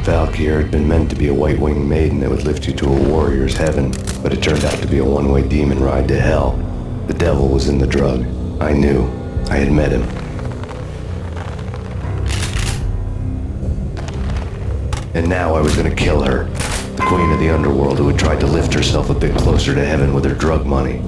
Valkyr had been meant to be a white-winged maiden that would lift you to a warrior's heaven, but it turned out to be a one-way demon ride to hell. The devil was in the drug. I knew. I had met him. And now I was gonna kill her, the queen of the underworld who had tried to lift herself a bit closer to heaven with her drug money.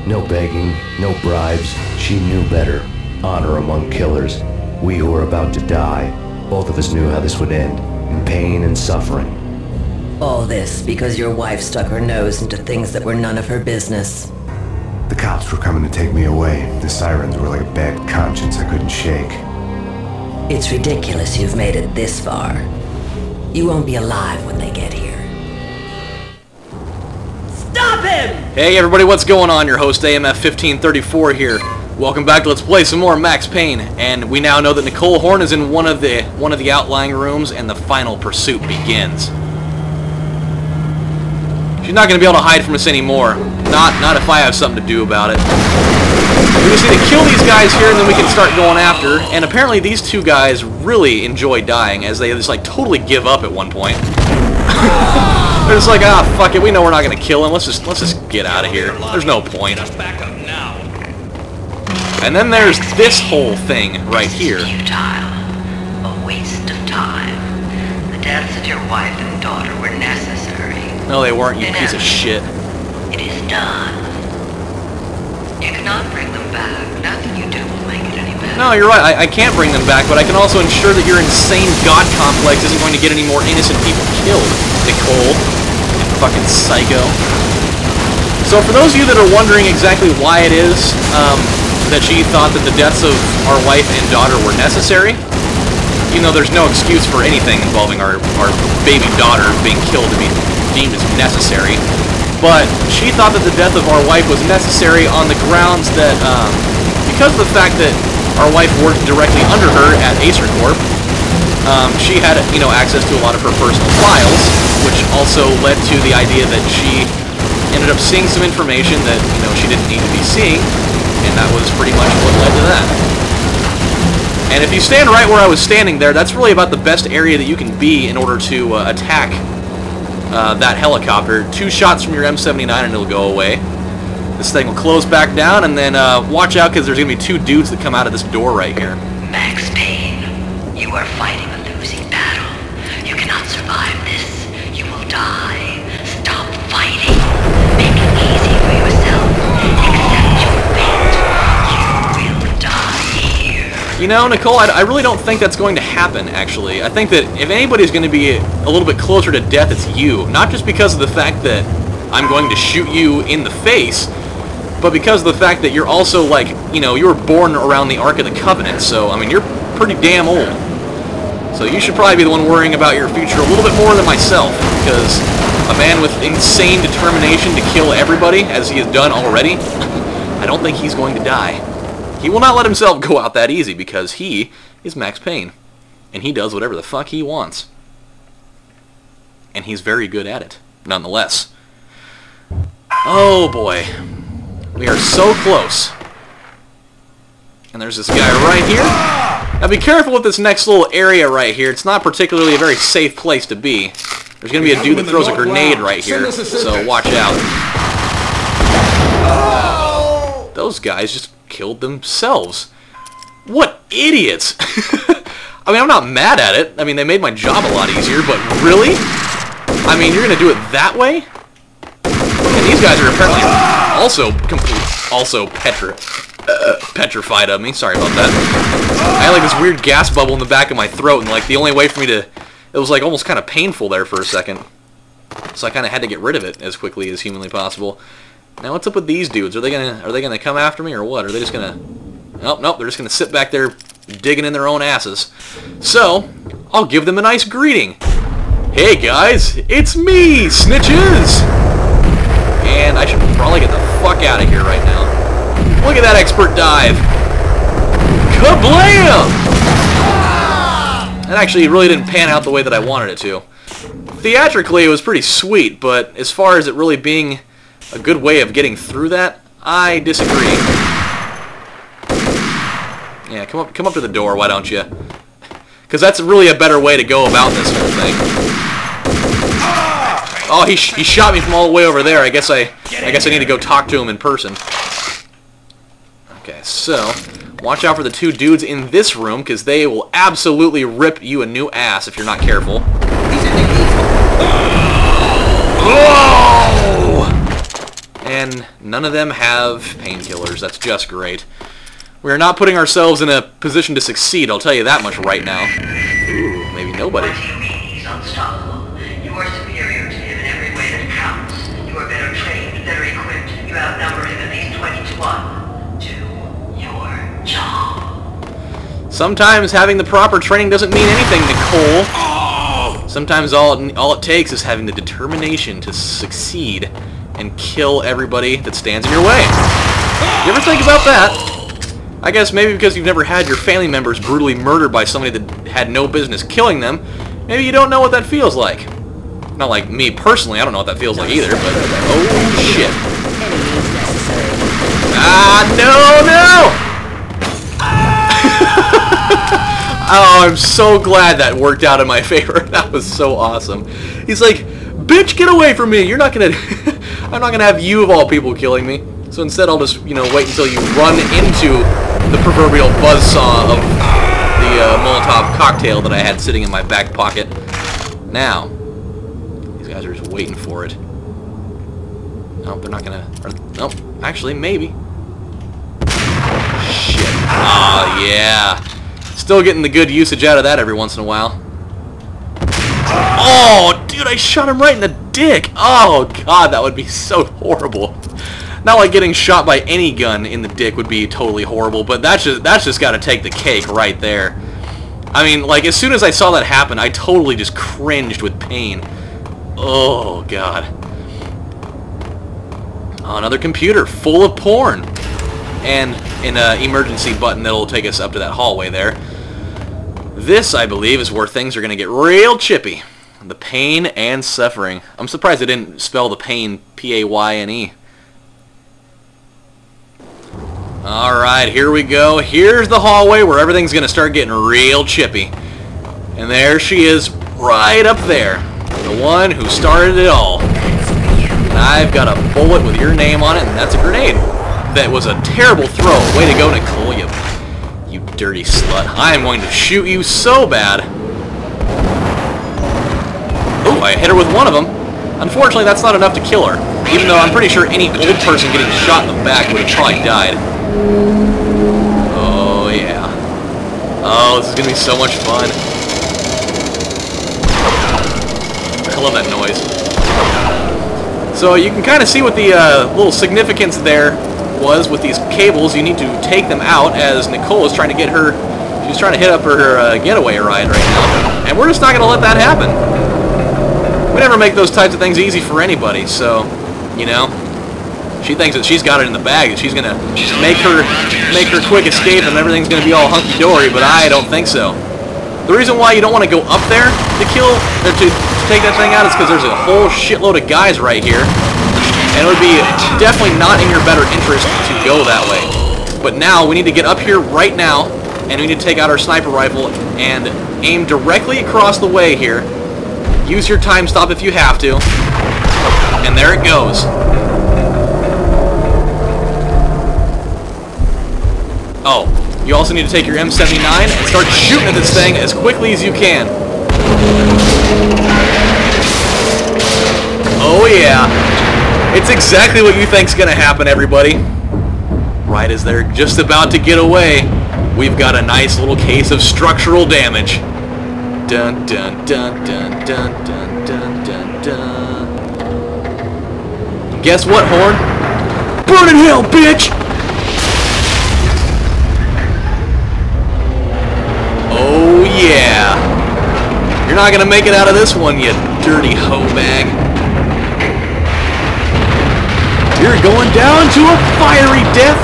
No begging, no bribes. She knew better. Honor among killers. We who were about to die, both of us knew how this would end, in pain and suffering. All this because your wife stuck her nose into things that were none of her business. The cops were coming to take me away. The sirens were like a bad conscience I couldn't shake. It's ridiculous you've made it this far. You won't be alive when they get here. Stop him! Hey everybody, what's going on? Your host AMF1534 here. Welcome back to Let's Play some more Max Payne. And we now know that Nicole Horne is in one of the outlying rooms, and the final pursuit begins. She's not going to be able to hide from us anymore. Not if I have something to do about it. We just need to kill these guys here, and then we can start going after. And apparently these two guys really enjoy dying, as they just like totally give up at one point. They're just like, ah, fuck it. We know we're not going to kill him. Let's just get out of here. There's no point. And then there's this whole thing right here. Futile. A waste of time. The deaths of your wife and daughter were necessary. No, they weren't, you piece of shit. It is done. You cannot bring them back. Nothing you do will make it any better. No, you're right. I can't bring them back, but I can also ensure that your insane god complex isn't going to get any more innocent people killed, Nicole. You fucking psycho. So for those of you that are wondering exactly why it is that she thought that the deaths of our wife and daughter were necessary, you know, there's no excuse for anything involving our baby daughter being killed to be deemed as necessary. But she thought that the death of our wife was necessary on the grounds that, because of the fact that our wife worked directly under her at Acer Corp, she had, you know, access to a lot of her personal files, which also led to the idea that she ended up seeing some information that, you know, she didn't need to be seeing, and that was pretty much what led to that. And if you stand right where I was standing there, that's really about the best area that you can be in order to attack that helicopter. 2 shots from your M79 and it'll go away. This thing will close back down, and then watch out because there's going to be 2 dudes that come out of this door right here. Max Payne, you are fighting a losing battle. You cannot survive this. You will die. Stop fighting. Make it easy for yourself. Accept your fate. You will die here. You know, Nicole, I really don't think that's going to happen, actually. I think that if anybody's going to be a little bit closer to death, it's you. Not just because of the fact that I'm going to shoot you in the face, but because of the fact that you're also, like, you know, you were born around the Ark of the Covenant, so, I mean, you're pretty damn old. So you should probably be the one worrying about your future a little bit more than myself, because a man with insane determination to kill everybody, as he has done already, I don't think he's going to die. He will not let himself go out that easy, because he is Max Payne, and he does whatever the fuck he wants. And he's very good at it, nonetheless. Oh boy. We are so close. And there's this guy right here. Now be careful with this next little area right here. It's not particularly a very safe place to be. There's going to be a dude that throws a grenade right here, so watch out. Those guys just killed themselves. What idiots! I mean, I'm not mad at it. I mean, they made my job a lot easier, but really? I mean, you're going to do it that way? And these guys are apparently also petrified of me. Sorry about that. I had like this weird gas bubble in the back of my throat, and like the only way for me to... It was like almost kind of painful there for a second. So I kind of had to get rid of it as quickly as humanly possible. Now what's up with these dudes? Are they gonna come after me or what? Are they just gonna... Nope, they're just gonna sit back there digging in their own asses. So, I'll give them a nice greeting. Hey guys, it's me, snitches! And I should probably get the fuck out of here right now. Look at that expert dive. Kablam! That actually really didn't pan out the way that I wanted it to. Theatrically, it was pretty sweet, but as far as it really being a good way of getting through that, I disagree. Yeah, come up to the door, why don't you? Because that's really a better way to go about this whole thing. Oh, he shot me from all the way over there. I guess I need to go talk to him in person. Okay, so watch out for the two dudes in this room, because they will absolutely rip you a new ass if you're not careful. Whoa! And none of them have painkillers. That's just great. We are not putting ourselves in a position to succeed, I'll tell you that much right now. Ooh, maybe nobody. What do you mean he's unstoppable? You are superior to him in every way that counts. You are better trained, better equipped. You outnumber him at least 20 to 1. Do your job. Sometimes having the proper training doesn't mean anything, Nicole. Sometimes all it takes is having the determination to succeed and kill everybody that stands in your way. You ever think about that? I guess maybe because you've never had your family members brutally murdered by somebody that had no business killing them, maybe you don't know what that feels like. Not like me personally, I don't know what that feels like either, but oh shit. Ah, no! Oh, I'm so glad that worked out in my favor. That was so awesome. He's like, bitch, get away from me! You're not gonna... I'm not gonna have you of all people killing me. So instead I'll just, you know, wait until you run into the proverbial buzzsaw of the Molotov cocktail that I had sitting in my back pocket. Now, these guys are just waiting for it. Nope, they're not gonna... Nope, actually, maybe. Shit. Oh, yeah. Still getting the good usage out of that every once in a while. Oh, dude, I shot him right in the dick. Oh, God, that would be so horrible. Not like getting shot by any gun in the dick would be totally horrible, but that's just got to take the cake right there. I mean, like, as soon as I saw that happen, I totally just cringed with pain. Oh, God. Oh, another computer full of porn. And an emergency button that'll take us up to that hallway there. This, I believe, is where things are going to get real chippy. The pain and suffering. I'm surprised they didn't spell the pain P-A-Y-N-E. Alright, here we go. Here's the hallway where everything's going to start getting real chippy. And there she is, right up there. The one who started it all. And I've got a bullet with your name on it, and that's a grenade. That was a terrible throw. Way to go, Nicole, you dirty slut. I am going to shoot you so bad. Oh, I hit her with one of them. Unfortunately, that's not enough to kill her. Even though I'm pretty sure any old person getting shot in the back would have probably died. Oh, yeah. Oh, this is going to be so much fun. I love that noise. So you can kind of see what the little significance there was with these cables. You need to take them out as Nicole is trying to get her... She's trying to hit up her getaway ride right now. And we're just not going to let that happen. We never make those types of things easy for anybody, so, you know... She thinks that she's got it in the bag, and she's gonna make her quick escape, and everything's gonna be all hunky-dory. But I don't think so. The reason why you don't want to go up there to kill or to take that thing out is because there's a whole shitload of guys right here, and it would be definitely not in your better interest to go that way. But now we need to get up here right now, and we need to take out our sniper rifle and aim directly across the way here. Use your time stop if you have to, and there it goes. Oh, you also need to take your M79 and start shooting at this thing as quickly as you can. Oh yeah. It's exactly what you think's gonna happen, everybody. Right as they're just about to get away, we've got a nice little case of structural damage. Dun dun dun dun dun dun dun dun dun. Guess what, Horne? Burn in hell, bitch! Oh yeah! You're not gonna make it out of this one, you dirty hoe bag. You're going down to a fiery death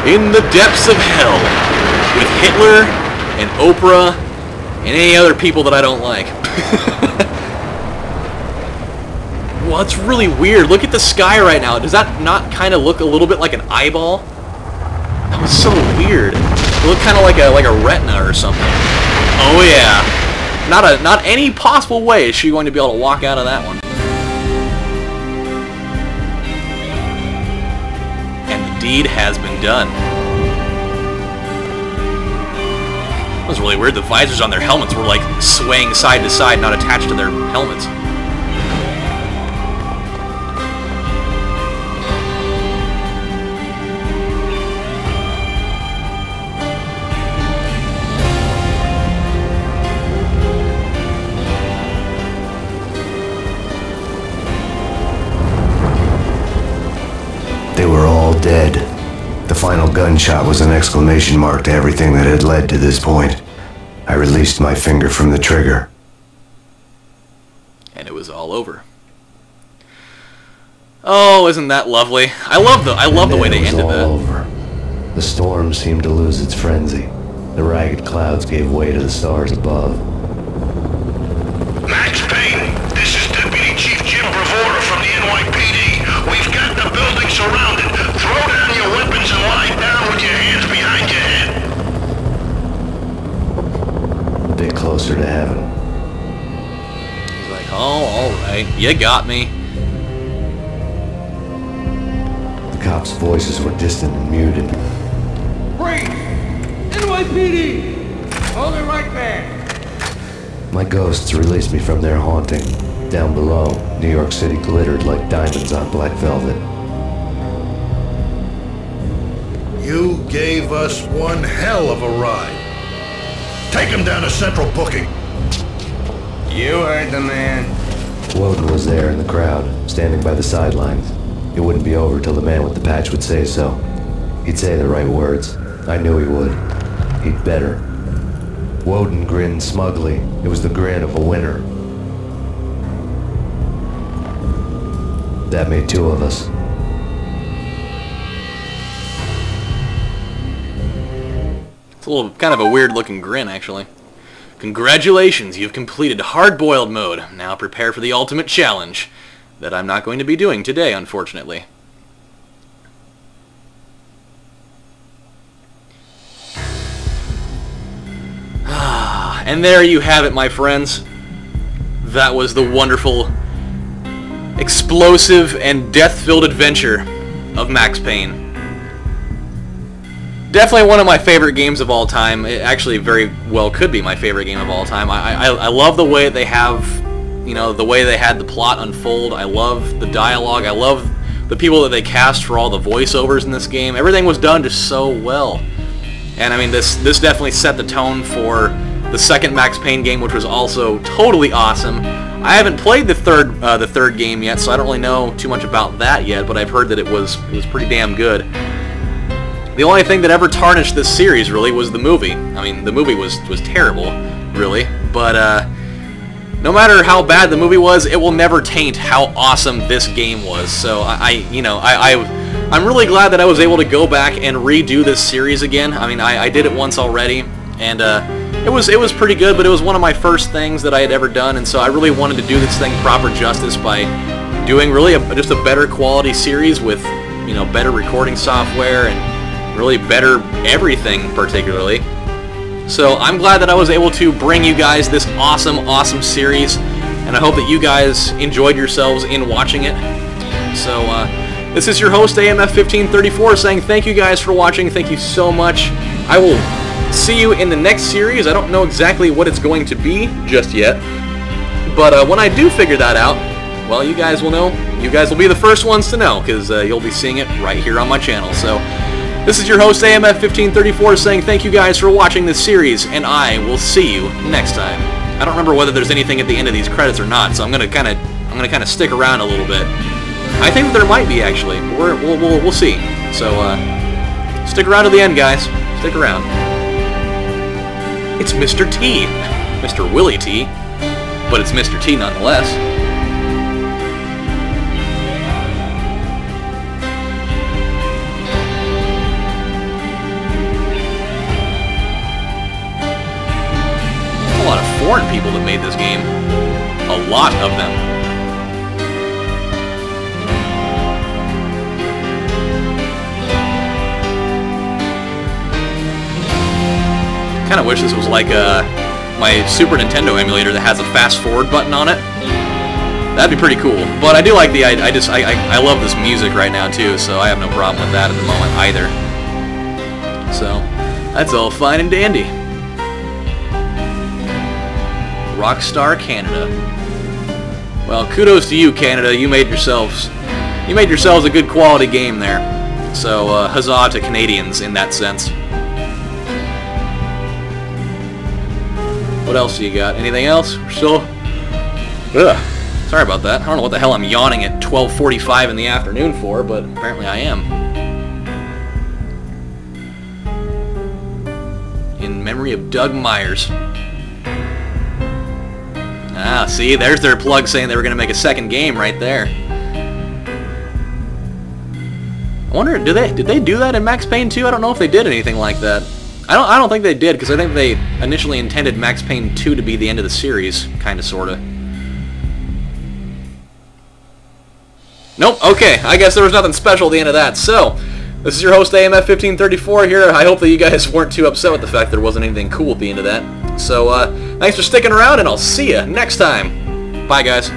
in the depths of hell with Hitler and Oprah and any other people that I don't like. Well, it's really weird. Look at the sky right now. Does that not kind of look a little bit like an eyeball? That was so weird. They look kind of like a retina or something. Oh yeah. Not any possible way is she going to be able to walk out of that one. And the deed has been done. It was really weird. The visors on their helmets were like swaying side to side, not attached to their helmets. They were all dead. The final gunshot was an exclamation mark to everything that had led to this point. I released my finger from the trigger. And it was all over. Oh, isn't that lovely? I love the way they ended that. Over. The storm seemed to lose its frenzy. The ragged clouds gave way to the stars above. Max Payne, this is Deputy Chief Jim Bravura from the NYPD. We've got the building surrounded. Throw down your weapons and lie down with your hands behind your head. A bit closer to heaven. He's like, oh, alright, you got me. The cops' voices were distant and muted. Freeze! NYPD! Hold it right there! My ghosts released me from their haunting. Down below, New York City glittered like diamonds on black velvet. You gave us one hell of a ride. Take him down to Central Booking. You heard the man. Woden was there in the crowd, standing by the sidelines. It wouldn't be over till the man with the patch would say so. He'd say the right words. I knew he would. He'd better. Woden grinned smugly. It was the grin of a winner. That made two of us. It's a little, kind of a weird looking grin, actually. Congratulations, you've completed hard-boiled mode. Now prepare for the ultimate challenge. That I'm not going to be doing today, unfortunately. And there you have it, my friends. That was the wonderful, explosive, and death-filled adventure of Max Payne. Definitely one of my favorite games of all time. It actually very well could be my favorite game of all time. I love the way they have, you know, the way they had the plot unfold. I love the dialogue. I love the people that they cast for all the voiceovers in this game. Everything was done just so well. And I mean, this definitely set the tone for the second Max Payne game, which was also totally awesome. I haven't played the third game yet, so I don't really know too much about that yet, but I've heard that it was pretty damn good. The only thing that ever tarnished this series, really, was the movie. I mean, the movie was terrible, really, but no matter how bad the movie was, it will never taint how awesome this game was. So I'm really glad that I was able to go back and redo this series again. I mean, I did it once already, and it was pretty good, but it was one of my first things that I had ever done, and so I really wanted to do this thing proper justice by doing really just a better quality series with, you know, better recording software and really better everything, particularly. So I'm glad that I was able to bring you guys this awesome series, and I hope that you guys enjoyed yourselves in watching it. So this is your host, AMF1534, saying thank you guys for watching. Thank you so much. I will see you in the next series. I don't know exactly what it's going to be just yet, but when I do figure that out, well, you guys will know. You guys will be the first ones to know, because you'll be seeing it right here on my channel. So this is your host, AMF1534, saying thank you guys for watching this series, and I will see you next time. I don't remember whether there's anything at the end of these credits or not, so I'm gonna kind of stick around a little bit. I think that there might be, actually. We'll see. So stick around to the end, guys. Stick around. It's Mr. T, Mr. Willie T, but it's Mr. T nonetheless. A lot of foreign people that made this game. A lot of them. kind of wish this was like my Super Nintendo emulator that has a fast forward button on it. That'd be pretty cool. But I do like the I love this music right now too, so I have no problem with that at the moment either. So that's all fine and dandy. Rockstar Canada. Well, kudos to you, Canada. You made yourselves a good quality game there. So huzzah to Canadians in that sense. What else do you got? Anything else? We're still... Ugh. Sorry about that. I don't know what the hell I'm yawning at 12:45 in the afternoon for, but apparently I am. In memory of Doug Myers. Ah, see, there's their plug saying they were going to make a second game right there. I wonder, did they do that in Max Payne 2? I don't know if they did anything like that. I don't think they did, because I think they initially intended Max Payne 2 to be the end of the series, kind of, sort of. Nope, okay, I guess there was nothing special at the end of that. So, this is your host AMF1534 here. I hope that you guys weren't too upset with the fact there wasn't anything cool at the end of that. So, thanks for sticking around, and I'll see you next time. Bye, guys.